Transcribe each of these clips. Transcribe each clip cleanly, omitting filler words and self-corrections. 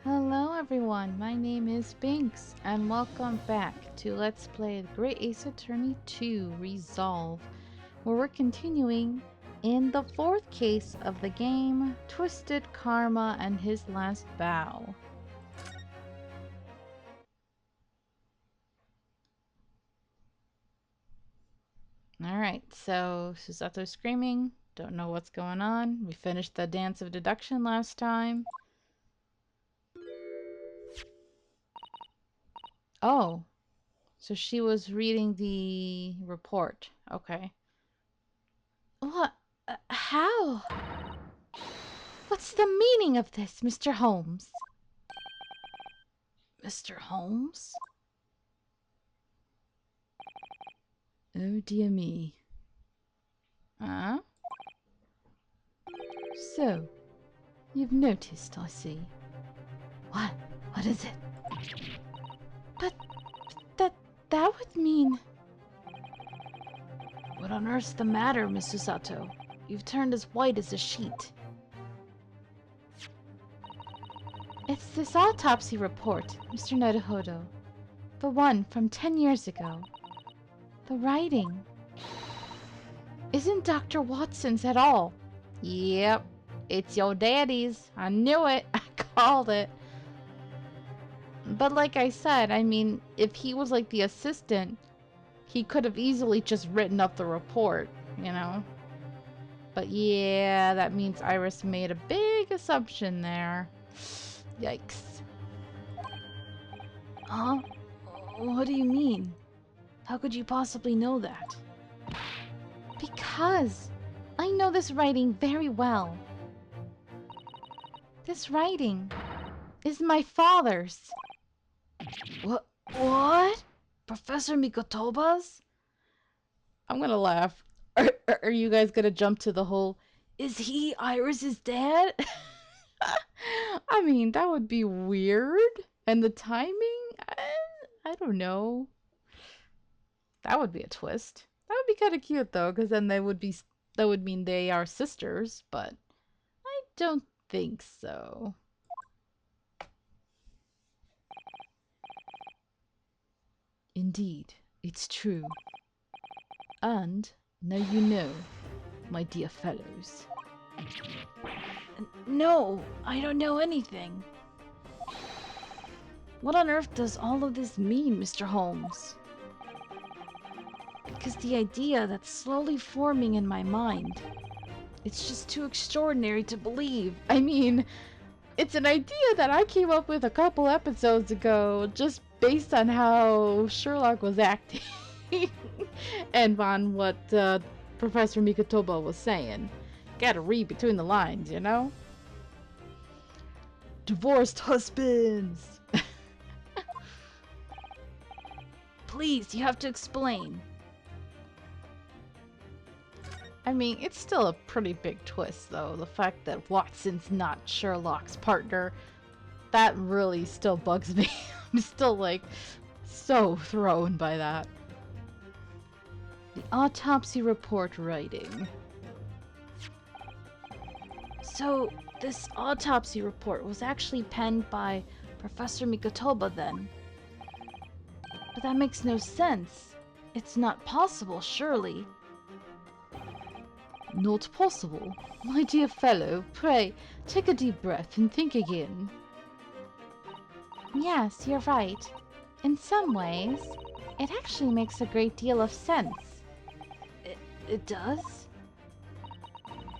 Hello everyone, my name is Binks, and welcome back to Let's Play Great Ace Attorney 2 Resolve, where we're continuing in the fourth case of the game, Twisted Karma and His Last Bow. Alright, so Susato's screaming, don't know what's going on. We finished the dance of deduction last time. Oh, so she was reading the report. Okay. What? How? What's the meaning of this, Mr. Holmes? Mr. Holmes? Oh dear me. Huh? So, you've noticed, I see. What? What is it? But that would mean... What on earth's the matter, Miss Susato? You've turned as white as a sheet. It's this autopsy report, Mr. Naruhodo. The one from 10 years ago. The writing isn't Dr. Watson's at all. Yep, it's your daddy's. I knew it. I called it. But like I said, I mean, if he was like the assistant, he could have easily just written up the report, you know? But yeah, that means Iris made a big assumption there. Yikes. Huh? What do you mean? How could you possibly know that? Because I know this writing very well. This writing is my father's. What? What? Professor Mikotoba's? I'm gonna laugh. Are you guys gonna jump to the whole, is he Iris's dad? I mean, that would be weird. And the timing? I don't know. That would be a twist. That would be kind of cute though, because then that would mean they are sisters, but I don't think so. Indeed, it's true. And now you know, my dear fellows. No, I don't know anything. What on earth does all of this mean, Mr. Holmes? Because the idea that's slowly forming in my mind, it's just too extraordinary to believe. I mean, it's an idea that I came up with a couple episodes ago just based on how Sherlock was acting and on what Professor Mikotoba was saying. Gotta read between the lines, you know? Divorced husbands! Please, you have to explain. I mean, it's still a pretty big twist, though. The fact that Watson's not Sherlock's partner, that really still bugs me. I'm still, like, so thrown by that. The autopsy report writing. So, this autopsy report was actually penned by Professor Mikotoba, then? But that makes no sense. It's not possible, surely. Not possible? My dear fellow, pray, take a deep breath and think again. Yes, you're right. In some ways, it actually makes a great deal of sense. It does?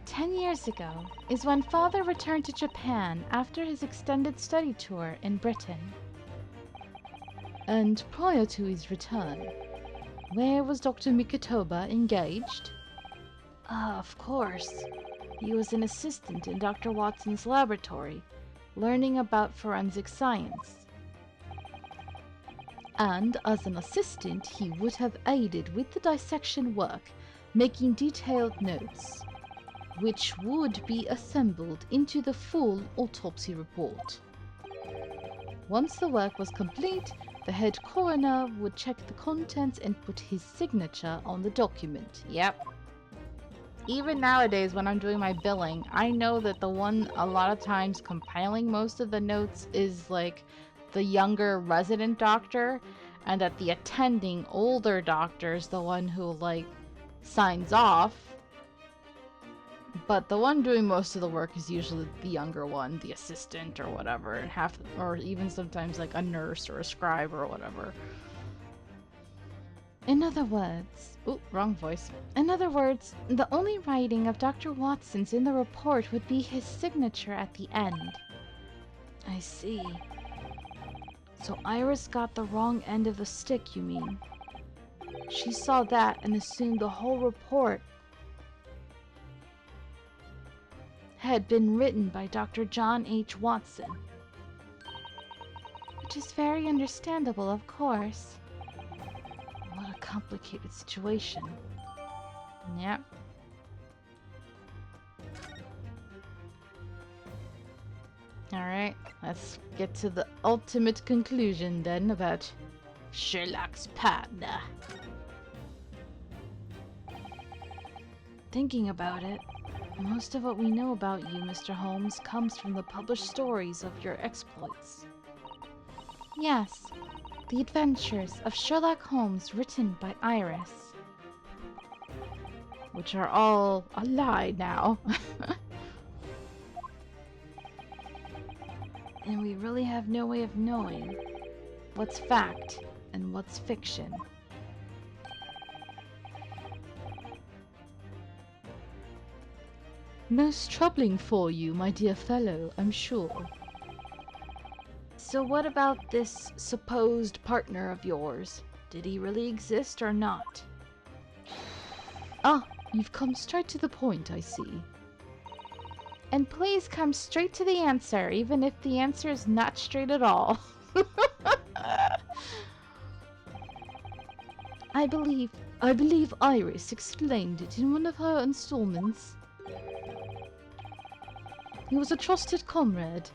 10 years ago is when Father returned to Japan after his extended study tour in Britain. And prior to his return, where was Dr. Mikotoba engaged? Of course. He was an assistant in Dr. Watson's laboratory, learning about forensic science. And as an assistant, he would have aided with the dissection work, making detailed notes, which would be assembled into the full autopsy report. Once the work was complete, the head coroner would check the contents and put his signature on the document. Yep. Even nowadays when I'm doing my billing, I know that the one a lot of times compiling most of the notes is like the younger resident doctor, and that the attending older doctor is the one who like signs off. But the one doing most of the work is usually the younger one, the assistant or whatever, and or even sometimes like a nurse or a scribe or whatever. In other words, oh, wrong voice. In other words, the only writing of Dr. Watson's in the report would be his signature at the end. I see. So Iris got the wrong end of the stick, you mean? She saw that and assumed the whole report had been written by Dr. John H. Watson. Which is very understandable, of course. What a complicated situation. Yep. Alright, let's get to the ultimate conclusion then about Sherlock's partner. Thinking about it, most of what we know about you, Mr. Holmes, comes from the published stories of your exploits. Yes, the adventures of Sherlock Holmes written by Iris. Which are all a lie now. And we really have no way of knowing what's fact and what's fiction. Most troubling for you, my dear fellow, I'm sure. So what about this supposed partner of yours? Did he really exist or not? Ah, you've come straight to the point, I see. And please come straight to the answer, even if the answer is not straight at all. I believe Iris explained it in one of her installments. He was a trusted comrade,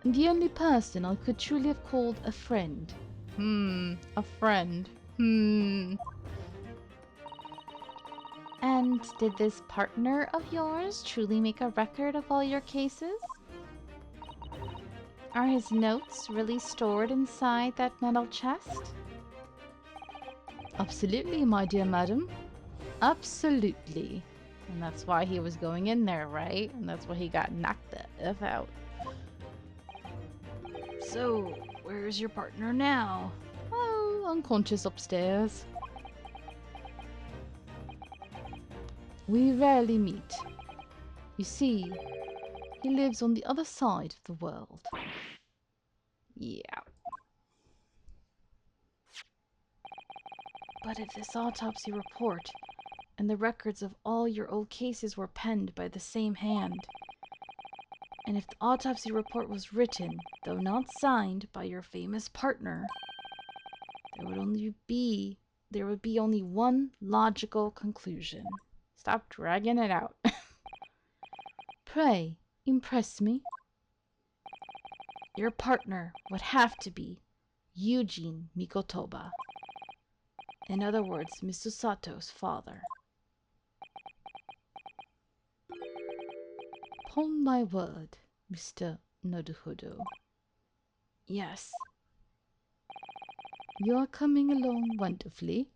and the only person I could truly have called a friend. A friend. And did this partner of yours truly make a record of all your cases? Are his notes really stored inside that metal chest? Absolutely, my dear madam. Absolutely. And that's why he was going in there, right? And that's why he got knocked the F out. So, where's your partner now? Oh, unconscious upstairs. We rarely meet. You see, he lives on the other side of the world. Yeah. But if this autopsy report and the records of all your old cases were penned by the same hand, and if the autopsy report was written, though not signed, by your famous partner, there would be only one logical conclusion. Stop dragging it out. Pray, impress me. Your partner would have to be Eugene Mikotoba. In other words, Mr. Sato's father. Upon my word, Mr. Nodohudo. Yes. You are coming along wonderfully.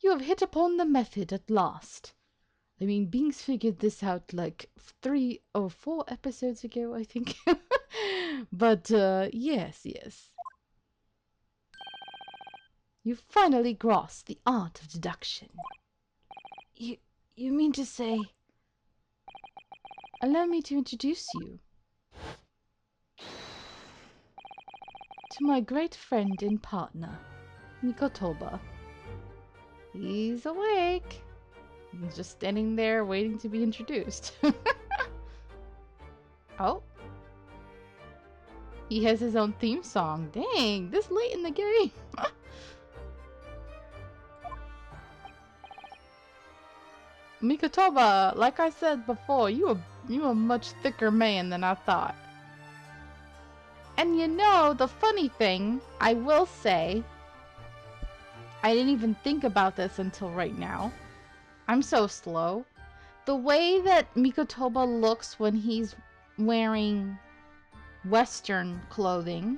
You have hit upon the method at last. I mean, Binks figured this out like 3 or 4 episodes ago, I think. But, yes. You finally grasped the art of deduction. You mean to say... Allow me to introduce you to my great friend and partner, Mikotoba. He's awake. He's just standing there waiting to be introduced. Oh. He has his own theme song. Dang, this late in the game. Mikotoba, like I said before, you a much thicker man than I thought. And you know, the funny thing, I will say, I didn't even think about this until right now. I'm so slow. The way that Mikotoba looks when he's wearing Western clothing,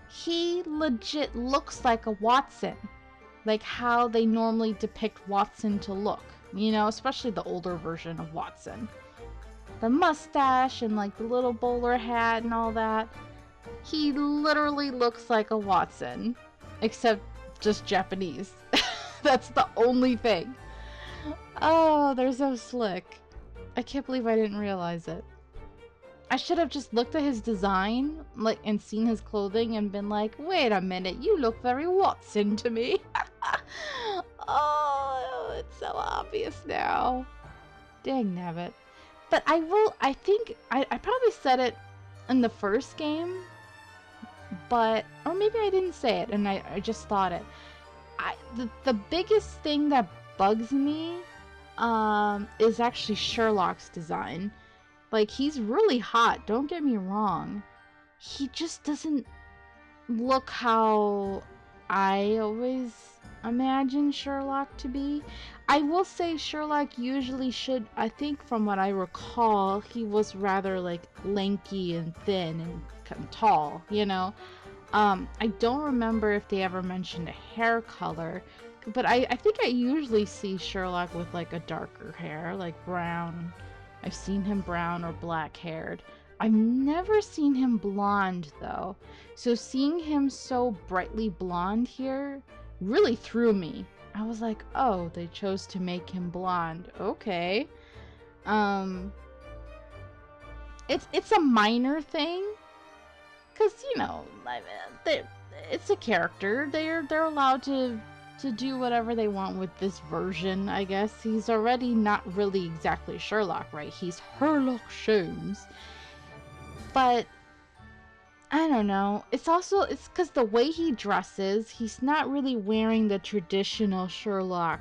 he legit looks like a Watson. Like how they normally depict Watson to look. You know, especially the older version of Watson. The mustache and like the little bowler hat and all that. He literally looks like a Watson. Except just Japanese. That's the only thing. Oh, they're so slick. I can't believe I didn't realize it. I should have just looked at his design, like, and seen his clothing and been like, wait a minute, you look very Watson to me. Oh, it's so obvious now. Dang nabbit. But I think, I probably said it in the first game, but, or maybe I didn't say it and I just thought it. The biggest thing that bugs me is actually Sherlock's design. Like, he's really hot, don't get me wrong. He just doesn't look how I always imagine Sherlock to be. I will say Sherlock usually should, I think from what I recall, he was rather like lanky and thin and tall, you know? I don't remember if they ever mentioned a hair color, but I think I usually see Sherlock with like a darker hair, like brown. I've seen him brown or black haired. I've never seen him blonde though. So seeing him so brightly blonde here really threw me. I was like, oh, they chose to make him blonde. Okay. It's a minor thing. Cause you know, it's a character. They're allowed to do whatever they want with this version, I guess. He's already not really exactly Sherlock, right? He's Sherlock Holmes. But I don't know. It's because the way he dresses, he's not really wearing the traditional Sherlock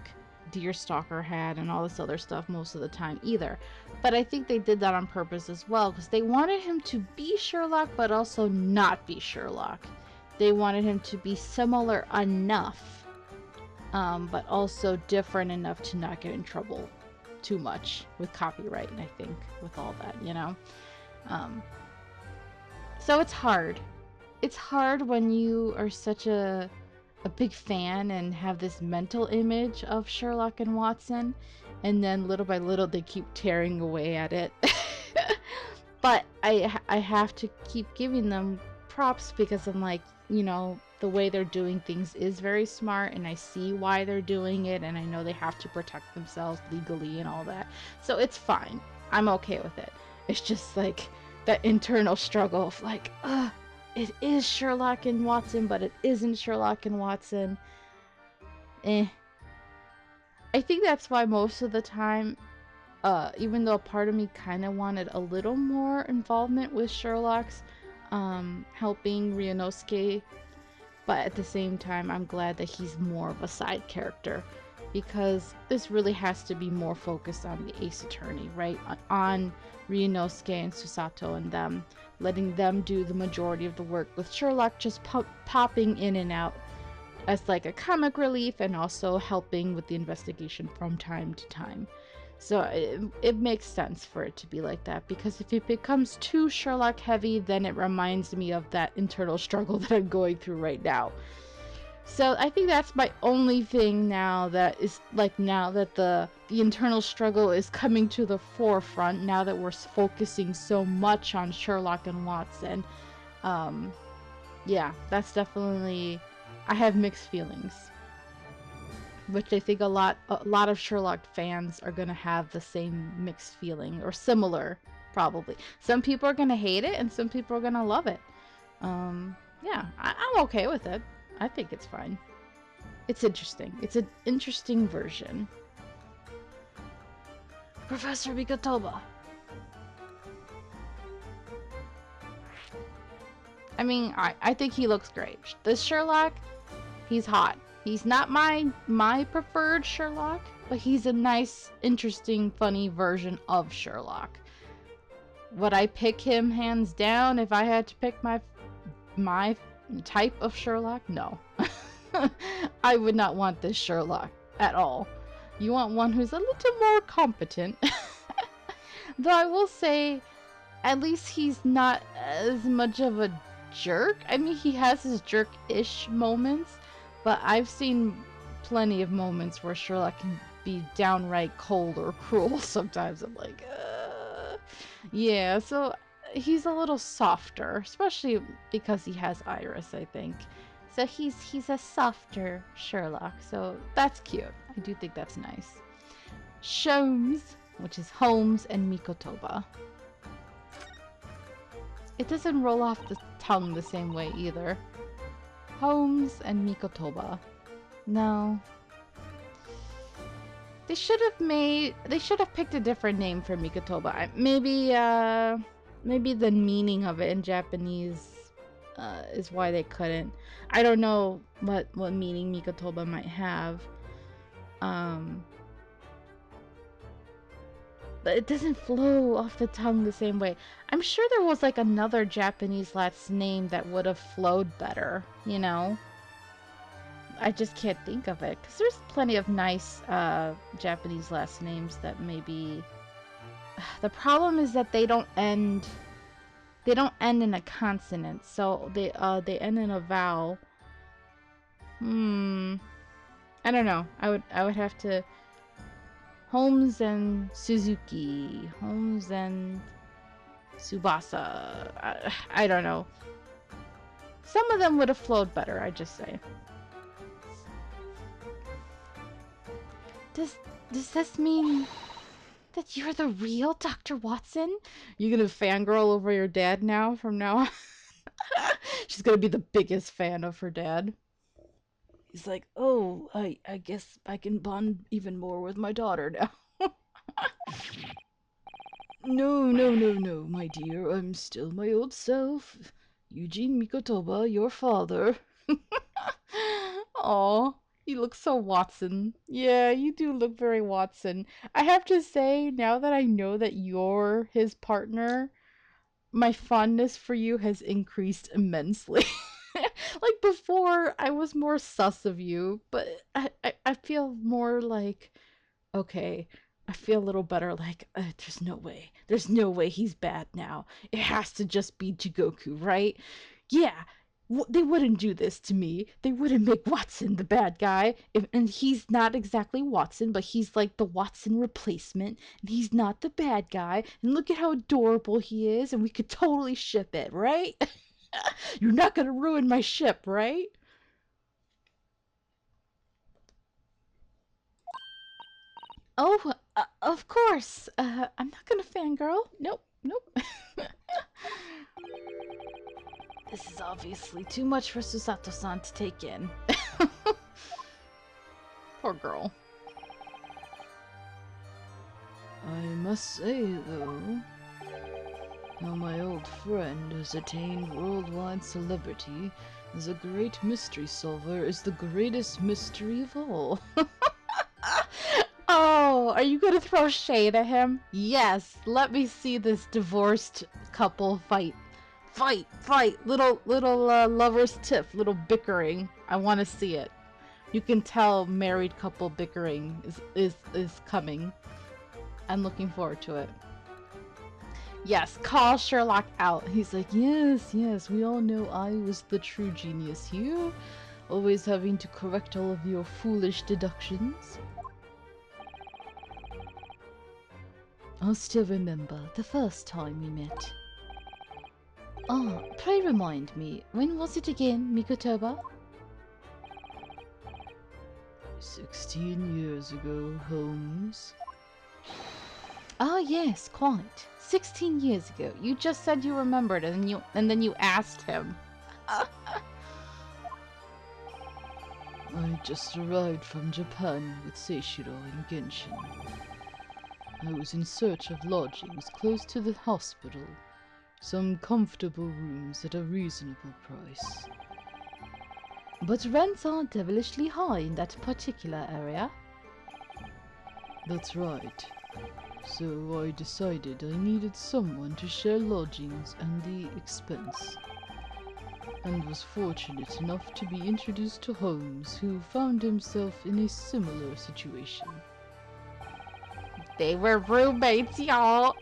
deerstalker hat and all this other stuff most of the time either. But I think they did that on purpose as well, because they wanted him to be Sherlock but also not be Sherlock. They wanted him to be similar enough, but also different enough to not get in trouble too much with copyright, I think, with all that, you know? So it's hard. It's hard when you are such a big fan and have this mental image of Sherlock and Watson, and then little by little they keep tearing away at it. But I have to keep giving them props because I'm like, you know, the way they're doing things is very smart, and I see why they're doing it, and I know they have to protect themselves legally and all that. So it's fine. I'm okay with it. It's just like that internal struggle of like, it is Sherlock and Watson, but it isn't Sherlock and Watson. I think that's why most of the time, even though a part of me kind of wanted a little more involvement with Sherlock's helping Ryunosuke, but at the same time, I'm glad that he's more of a side character, because this really has to be more focused on the Ace Attorney, right? On Ryunosuke and Susato and them, letting them do the majority of the work, with Sherlock just popping in and out as like a comic relief and also helping with the investigation from time to time. So it makes sense for it to be like that, because if it becomes too Sherlock heavy, then it reminds me of that internal struggle that I'm going through right now. So I think that's my only thing now, that is like, now that the internal struggle is coming to the forefront, now that we're focusing so much on Sherlock and Watson. Yeah, that's definitely, I have mixed feelings, which I think a lot of Sherlock fans are gonna have the same mixed feeling, or similar, probably. Some people are gonna hate it and some people are gonna love it. Yeah, I'm okay with it. I think it's fine. It's interesting. It's an interesting version. Professor Mikotoba. I mean, I think he looks great. This Sherlock, he's hot. He's not my preferred Sherlock, but he's a nice, interesting, funny version of Sherlock. Would I pick him hands down if I had to pick my type of Sherlock? No. I would not want this Sherlock at all. You want one who's a little more competent. Though I will say, at least he's not as much of a jerk. I mean, he has his jerk-ish moments, but I've seen plenty of moments where Sherlock can be downright cold or cruel sometimes. I'm like, yeah, so he's a little softer, especially because he has Iris, I think. So he's a softer Sherlock, so that's cute. I do think that's nice. Sholmes, which is Holmes and Mikotoba. It doesn't roll off the tongue the same way either. Holmes and Mikotoba. No. They should have picked a different name for Mikotoba. Maybe the meaning of it in Japanese is why they couldn't. I don't know what meaning Mikotoba might have. But it doesn't flow off the tongue the same way. I'm sure there was like another Japanese last name that would have flowed better, you know? I just can't think of it, because there's plenty of nice Japanese last names that maybe... The problem is that they don't end in a consonant, so they end in a vowel. I don't know. I would have to... Holmes and Suzuki. Holmes and Tsubasa. I don't know. Some of them would have flowed better, I just say. Does this mean that you're the real Dr. Watson? You're gonna fangirl over your dad now, from now on? She's gonna be the biggest fan of her dad. He's like, oh, I guess I can bond even more with my daughter now. No, my dear. I'm still my old self. Eugene Mikotoba, your father. Aw, you look so Watson. Yeah, you do look very Watson. I have to say, now that I know that you're his partner, my fondness for you has increased immensely. Like before, I was more sus of you, but I feel more like, okay, I feel a little better, like, there's no way. There's no way he's bad now. It has to just be Jigoku, right? Yeah, they wouldn't do this to me. They wouldn't make Watson the bad guy. And he's not exactly Watson, but he's like the Watson replacement. And he's not the bad guy. And look at how adorable he is. And we could totally ship it, right? You're not gonna ruin my ship, right? Oh, of course. I'm not gonna fangirl. Nope. This is obviously too much for Susato-san to take in. Poor girl. I must say, though, now my old friend has attained worldwide celebrity as a great mystery solver is the greatest mystery of all. Oh, are you gonna throw shade at him? Yes, let me see this divorced couple fight. Fight! Little lovers tiff, little bickering. I want to see it. You can tell married couple bickering is coming. I'm looking forward to it. Yes, call Sherlock out. He's like, yes, we all know I was the true genius here. Always having to correct all of your foolish deductions. I still remember the first time we met. Ah, pray remind me, when was it again, Mikotoba? 16 years ago, Holmes. Ah, yes, quite. 16 years ago. You just said you remembered and then you asked him. I just arrived from Japan with Seishiro and Genshin. I was in search of lodgings close to the hospital. Some comfortable rooms at a reasonable price. But rents are devilishly high in that particular area. That's right. So I decided I needed someone to share lodgings and the expense. And was fortunate enough to be introduced to Holmes, who found himself in a similar situation. They were roommates, y'all.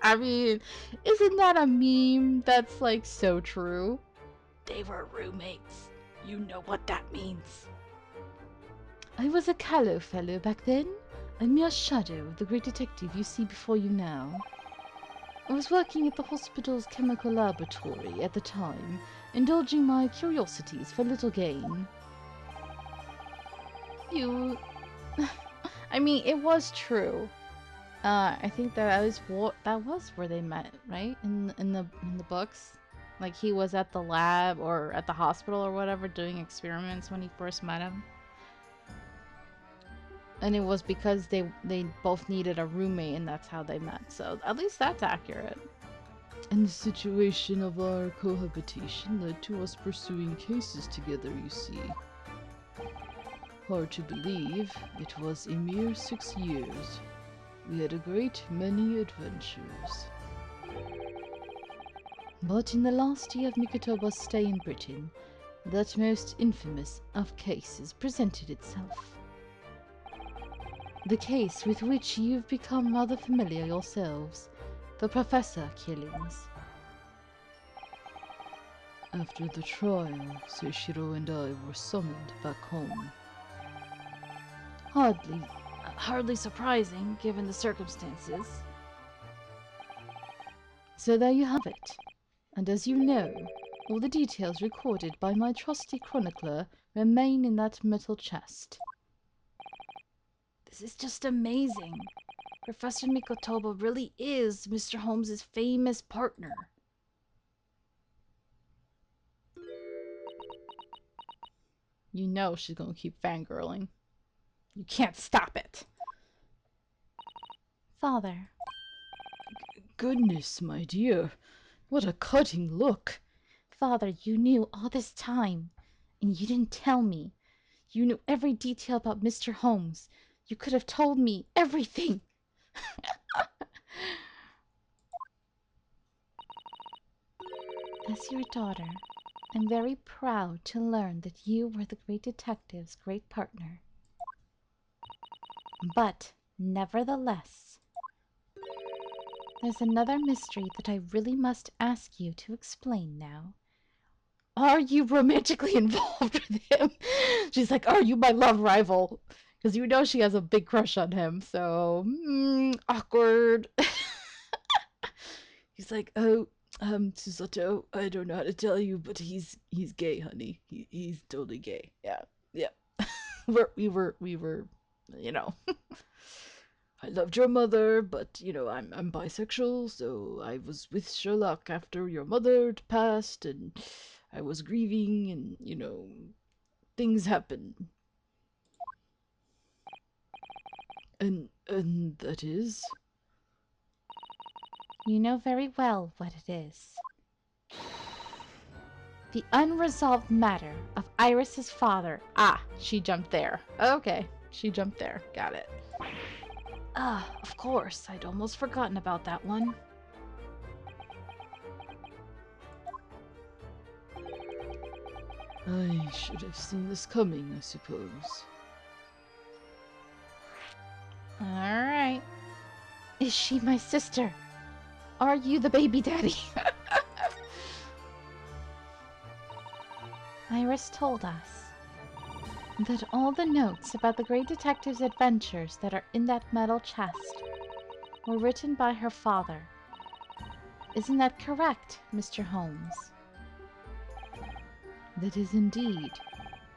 I mean, isn't that a meme that's like so true? They were roommates. You know what that means. I was a callow fellow back then, a mere shadow of the great detective you see before you now. I was working at the hospital's chemical laboratory at the time, indulging my curiosities for little gain. You... I mean, it was true. I think that was where they met, right? In the books, like he was at the lab or at the hospital or whatever doing experiments when he first met him, and it was because they both needed a roommate, and that's how they met. So at least that's accurate. And the situation of our cohabitation led to us pursuing cases together. You see, hard to believe, it was a mere 6 years. We had a great many adventures. But in the last year of Mikotoba's stay in Britain, that most infamous of cases presented itself. The case with which you've become rather familiar yourselves, the Professor killings. After the trial, Seishiro and I were summoned back home. Hardly surprising, given the circumstances. So there you have it. And as you know, all the details recorded by my trusty chronicler remain in that metal chest. This is just amazing. Professor Mikotoba really is Mr. Holmes's famous partner. You know she's gonna keep fangirling. You can't stop it. Father. Goodness, my dear. What a cutting look. Father, you knew all this time, and you didn't tell me. You knew every detail about Mr. Holmes. You could have told me everything. As your daughter, I'm very proud to learn that you were the great detective's great partner. But, nevertheless, there's another mystery that I really must ask you to explain now. Are you romantically involved with him? She's like, are you my love rival? Because you know she has a big crush on him, so... awkward. He's like, oh, Susato, I don't know how to tell you, but he's gay, honey. He's totally gay. Yeah. we were, you know... I loved your mother, but, you know, I'm bisexual, so I was with Sherlock after your mother passed, and I was grieving, and, you know, things happen. And that is? You know very well what it is. The unresolved matter of Iris's father. Ah, she jumped there. Okay, she jumped there. Got it. Ah, of course. I'd almost forgotten about that one. I should have seen this coming, I suppose. Alright. Is she my sister? Are you the baby daddy? Iris told us that all the notes about the great detective's adventures that are in that metal chest were written by her father. Isn't that correct, Mr. Holmes? That is indeed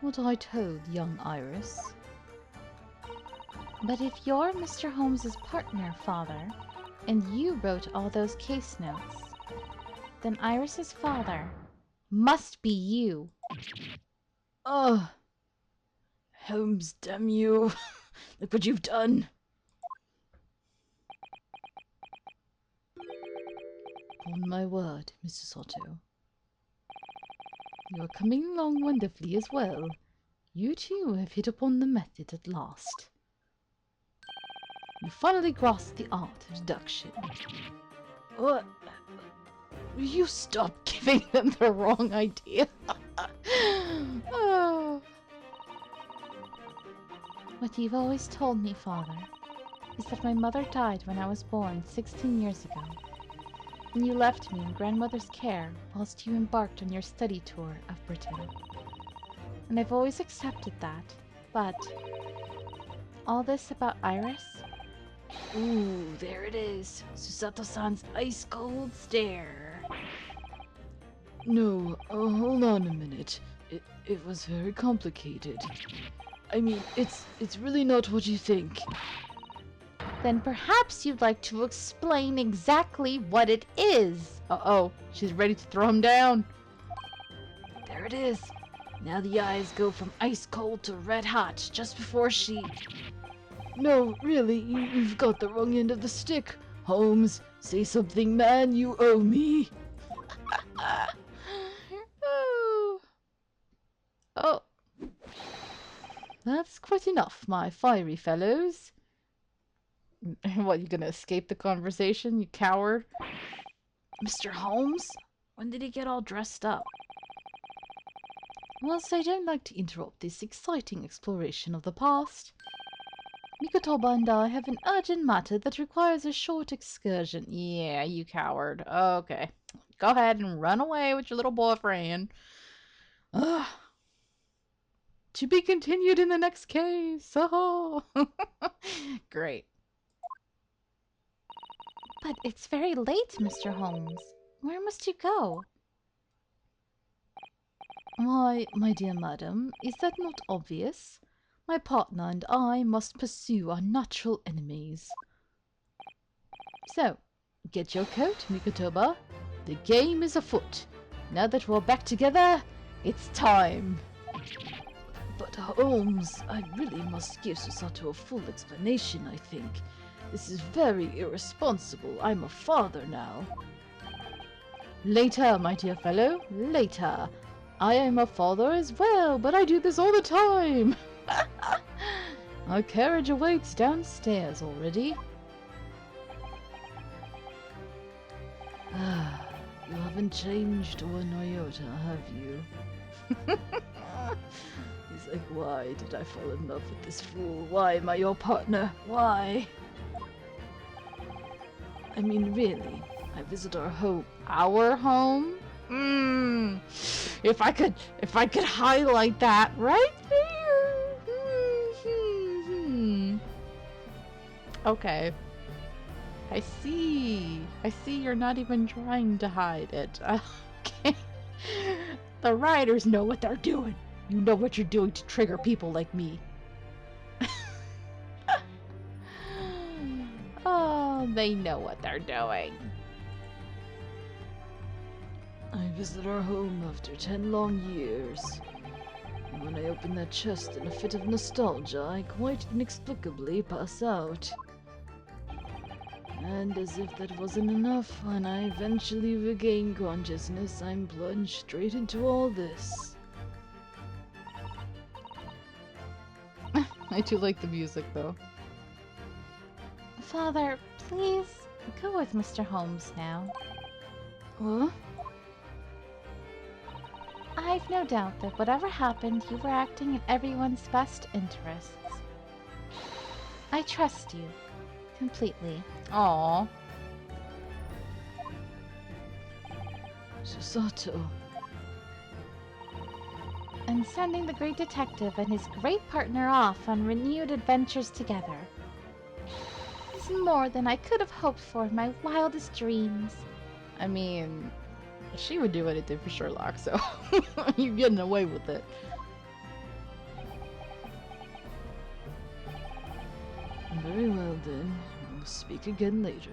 what I told young Iris. But if you're Mr. Holmes's partner, Father, and you wrote all those case notes, then Iris's father must be you. Ugh. Holmes, damn you. Look what you've done. On my word, Mr. Soto. You're coming along wonderfully as well. You too have hit upon the method at last. You finally grasped the art of deduction. What? Will you stop giving them the wrong idea? Oh. What you've always told me, Father, is that my mother died when I was born 16 years ago. And you left me in grandmother's care whilst you embarked on your study tour of Britain. And I've always accepted that, but all this about Iris? Ooh, there it is. Susato-san's ice-cold stare. No, hold on a minute. It was very complicated. I mean, it's really not what you think. Then perhaps you'd like to explain exactly what it is. Uh-oh, she's ready to throw him down. There it is. Now the eyes go from ice cold to red hot just before she... No, really, you've got the wrong end of the stick. Holmes, say something, man, you owe me. Oh. Oh. That's quite enough, my fiery fellows. What, you gonna escape the conversation, you coward? Mr. Holmes? When did he get all dressed up? Whilst I don't like to interrupt this exciting exploration of the past, Mikotoba and I have an urgent matter that requires a short excursion. Yeah, you coward. Okay. Go ahead and run away with your little boyfriend. Ugh. To be continued in the next case. Oh. Great. But it's very late, Mr. Holmes. Where must you go? Why, my dear madam, is that not obvious? My partner and I must pursue our natural enemies. So, get your coat, Mikotoba. The game is afoot. Now that we're back together, it's time. But Holmes, I really must give Susato a full explanation, I think. This is very irresponsible. I'm a father now. Later, my dear fellow, later. I am a father as well, but I do this all the time. Our carriage awaits downstairs already. You haven't changed one iota, have you? He's like, why did I fall in love with this fool? Why am I your partner? Why? I mean, really, I visit our home. Our home? If I could highlight that right there. Okay. I see you're not even trying to hide it. Okay. The writers know what they're doing. You know what you're doing to trigger people like me. Oh, they know what they're doing. I visit our home after 10 long years. And when I open that chest in a fit of nostalgia, I quite inexplicably pass out. And as if that wasn't enough, when I eventually regain consciousness, I'm plunged straight into all this. I do like the music, though. Father, please go with Mr. Holmes now. Huh? I've no doubt that whatever happened, you were acting in everyone's best interests. I trust you. Completely. Aww. Susato. And sending the great detective and his great partner off on renewed adventures together is more than I could have hoped for in my wildest dreams. I mean, she would do anything for Sherlock, so you're getting away with it. Very well then. We'll speak again later.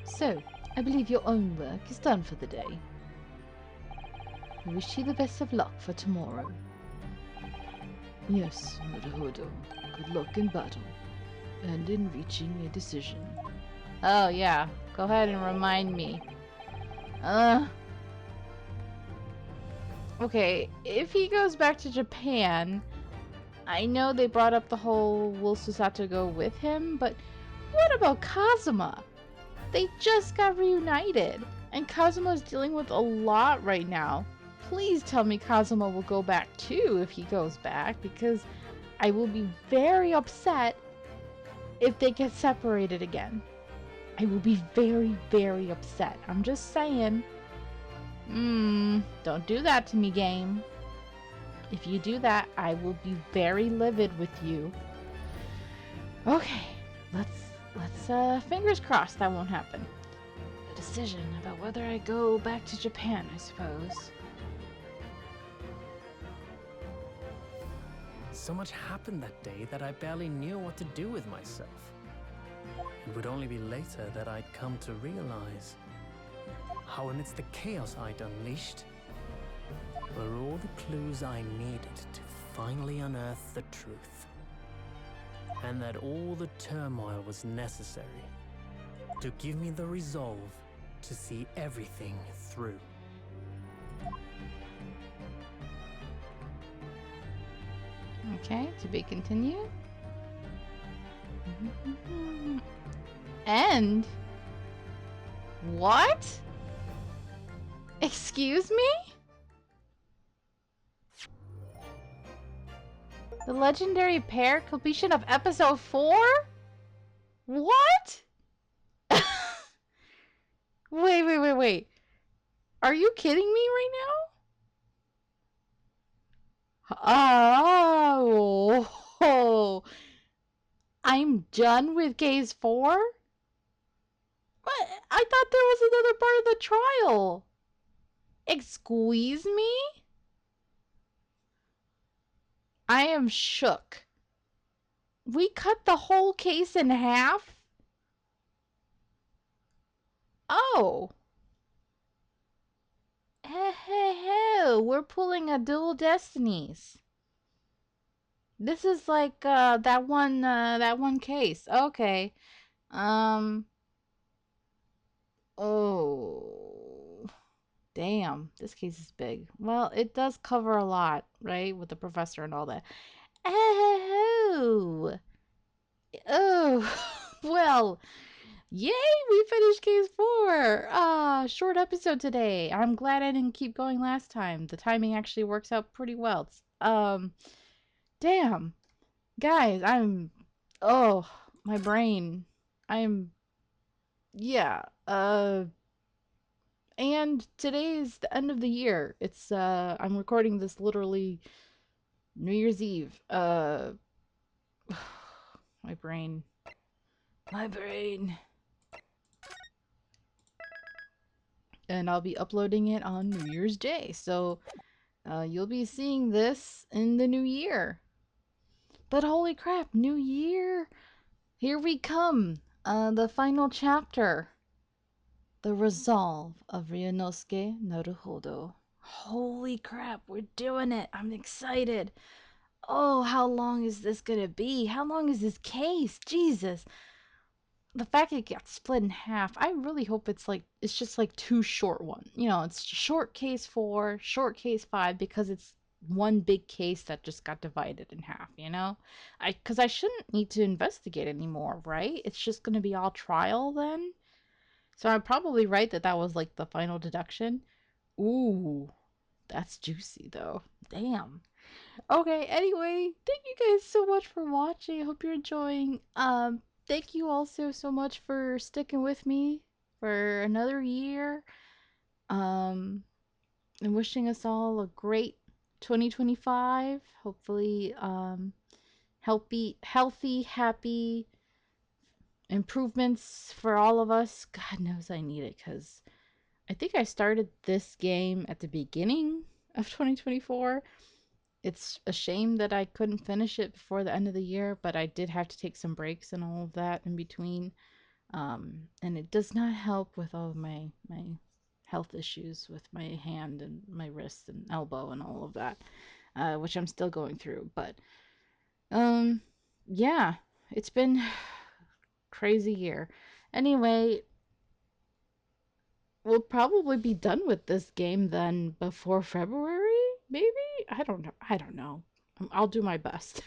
So, I believe your own work is done for the day. I wish you the best of luck for tomorrow. Yes, Murahodo. Good luck in battle. And in reaching a decision. Oh, yeah. Go ahead and remind me. Okay, if he goes back to Japan, I know they brought up the whole will Susato go with him, but what about Kazuma? They just got reunited, and Kazuma's dealing with a lot right now. Please tell me Kazuma will go back too if he goes back, because I will be very upset if they get separated again. I will be very, very upset. I'm just saying. Don't do that to me, game. If you do that, I will be very livid with you. Okay, let's fingers crossed that won't happen. A decision about whether I go back to Japan, I suppose. So much happened that day that I barely knew what to do with myself. It would only be later that I'd come to realize how amidst the chaos I'd unleashed were all the clues I needed to finally unearth the truth. And that all the turmoil was necessary to give me the resolve to see everything through. Okay, to be continued. And what? Excuse me? The legendary pair completion of episode 4? What? Wait. Are you kidding me right now? Oh, I'm done with case 4? What? I thought there was another part of the trial. Excuse me? I am shook. We cut the whole case in half? Oh. Hey, we're pulling a dual destinies. This is like that one case. Okay. Oh. Damn, this case is big. Well, it does cover a lot, right? With the professor and all that. Oh. Oh. Well, yay, we finished case 4. Short episode today. I'm glad I didn't keep going last time. The timing actually works out pretty well. Damn. Guys, oh, my brain. Yeah. And today is the end of the year. I'm recording this literally New Year's Eve. My brain. And I'll be uploading it on New Year's Day. So, you'll be seeing this in the new year. But holy crap, new year! Here we come! The final chapter. The Resolve of Ryunosuke Naruhodo. Holy crap, we're doing it! I'm excited! Oh, how long is this gonna be? How long is this case? Jesus! The fact it got split in half, I really hope it's just like 2 short ones. You know, it's short case 4, short case 5, because it's one big case that just got divided in half, you know? Because I shouldn't need to investigate anymore, right? It's just gonna be all trial then? So I'm probably right that that was like the final deduction. Ooh, that's juicy though. Damn. Okay, anyway, thank you guys so much for watching. I hope you're enjoying. Thank you also so much for sticking with me for another year. And wishing us all a great 2025. Hopefully, healthy, happy improvements for all of us. God knows I need it, because I think I started this game at the beginning of 2024. It's a shame that I couldn't finish it before the end of the year, but I did have to take some breaks and all of that in between. And it does not help with all of my health issues with my hand and my wrist and elbow and all of that, which I'm still going through. But yeah, it's been crazy year. Anyway, we'll probably be done with this game then before February, maybe? I don't know. I'll do my best.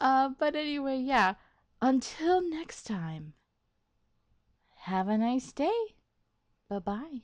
But anyway, yeah. Until next time, have a nice day. Bye-bye.